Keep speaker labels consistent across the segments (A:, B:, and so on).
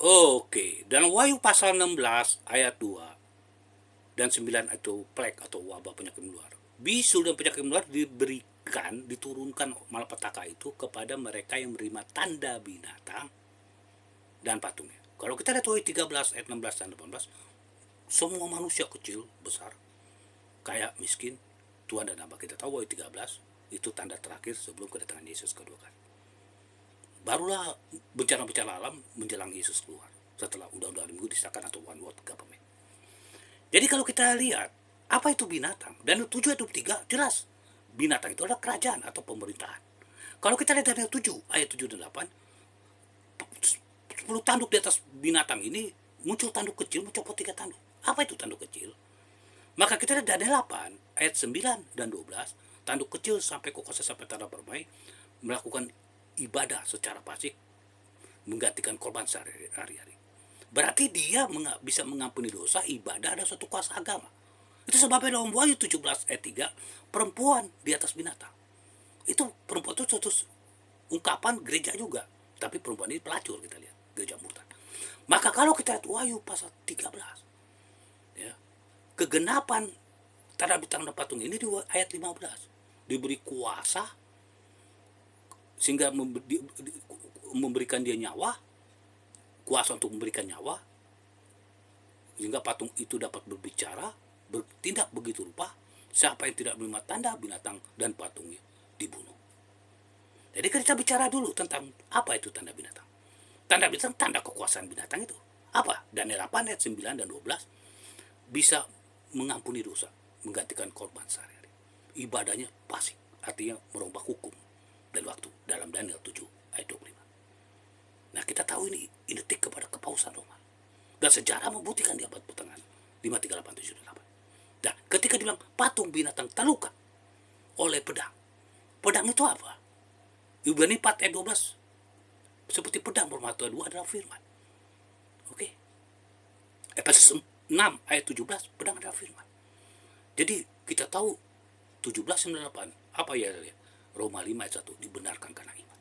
A: Oke, dan Wahyu pasal 16 ayat 2 dan 9 itu plek atau wabah penyakit menular. Bisul dan penyakit menular diturunkan malapetaka itu kepada mereka yang menerima tanda binatang dan patungnya. Kalau kita lihat Wahyu 13 ayat 16 dan 18, semua manusia kecil, besar, kaya, miskin, Tuhan dan hamba. Kita tahu Wahyu 13 itu tanda terakhir sebelum kedatangan Yesus kedua kali. Barulah bencana-bencana alam menjelang Yesus keluar setelah undang-undang minggu disahkan atau one world government. Jadi kalau kita lihat apa itu binatang, dan 7 ayat 23 jelas binatang itu adalah kerajaan atau pemerintahan. Kalau kita lihat dari 7 ayat 7 dan 8, 10 tanduk di atas binatang ini muncul tanduk kecil mencopot 3 tanduk. Apa itu tanduk kecil? Maka kita lihat dari 8 ayat 9 dan 12, tanduk kecil sampai kuasa sampai tanah permai melakukan ibadah secara pasif, menggantikan korban sehari-hari. Berarti dia bisa mengampuni dosa. Ibadah ada suatu kuasa agama. Itu sebabnya dalam Wahyu 17 ayat 3, perempuan di atas binatang. Itu perempuan itu suatu ungkapan gereja juga, tapi perempuan ini pelacur, kita lihat gereja murtad. Maka kalau kita lihat Wahyu pasal 13, ya, kegenapan tanda bintang dan patung ini di ayat 15 diberi kuasa sehingga memberikan dia nyawa, kuasa untuk memberikan nyawa, sehingga patung itu dapat berbicara, bertindak begitu rupa. Siapa yang tidak menerima tanda binatang dan patungnya dibunuh. Jadi kita bicara dulu tentang apa itu tanda binatang. Tanda binatang, tanda kekuasaan binatang itu apa? Daniel 8 ayat 9 dan 12 bisa mengampuni dosa, menggantikan korban sehari-hari. Ibadahnya pasif, artinya merubah hukum dan waktu dalam Daniel 7 ayat 25. Nah, kita tahu ini identik kepada kepausan Roma. Dan sejarah membuktikan di abad pertengahan 538 78. Nah, ketika dibilang patung binatang terluka oleh pedang. Pedang itu apa? Ibrani 4 ayat 12. Seperti pedang bermata dua adalah firman. Oke. Efesus 6 ayat 17, pedang adalah firman. Jadi kita tahu 17 98. Apa ya? Roma 5 ayat 1, dibenarkan karena iman.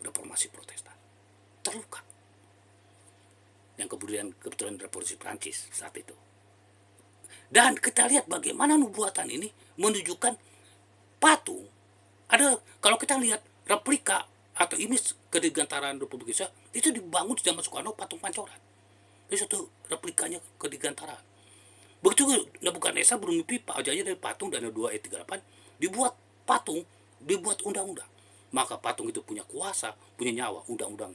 A: Reformasi Protestan. Terluka. Yang kebetulan revolusi Prancis saat itu. Dan kita lihat bagaimana nubuatan ini menunjukkan patung. Ada, kalau kita lihat replika atau image kedirgantaraan Republik Indonesia itu dibangun di zaman Soekarno, patung Pancoran. Itu satu replikanya kedirgantaraan. Begitu Nebukadnezar bermimpi wajahnya dari patung, Daniel 2 ayat 38, dibuat patung, dibuat undang-undang. Maka patung itu punya kuasa, punya nyawa, undang-undang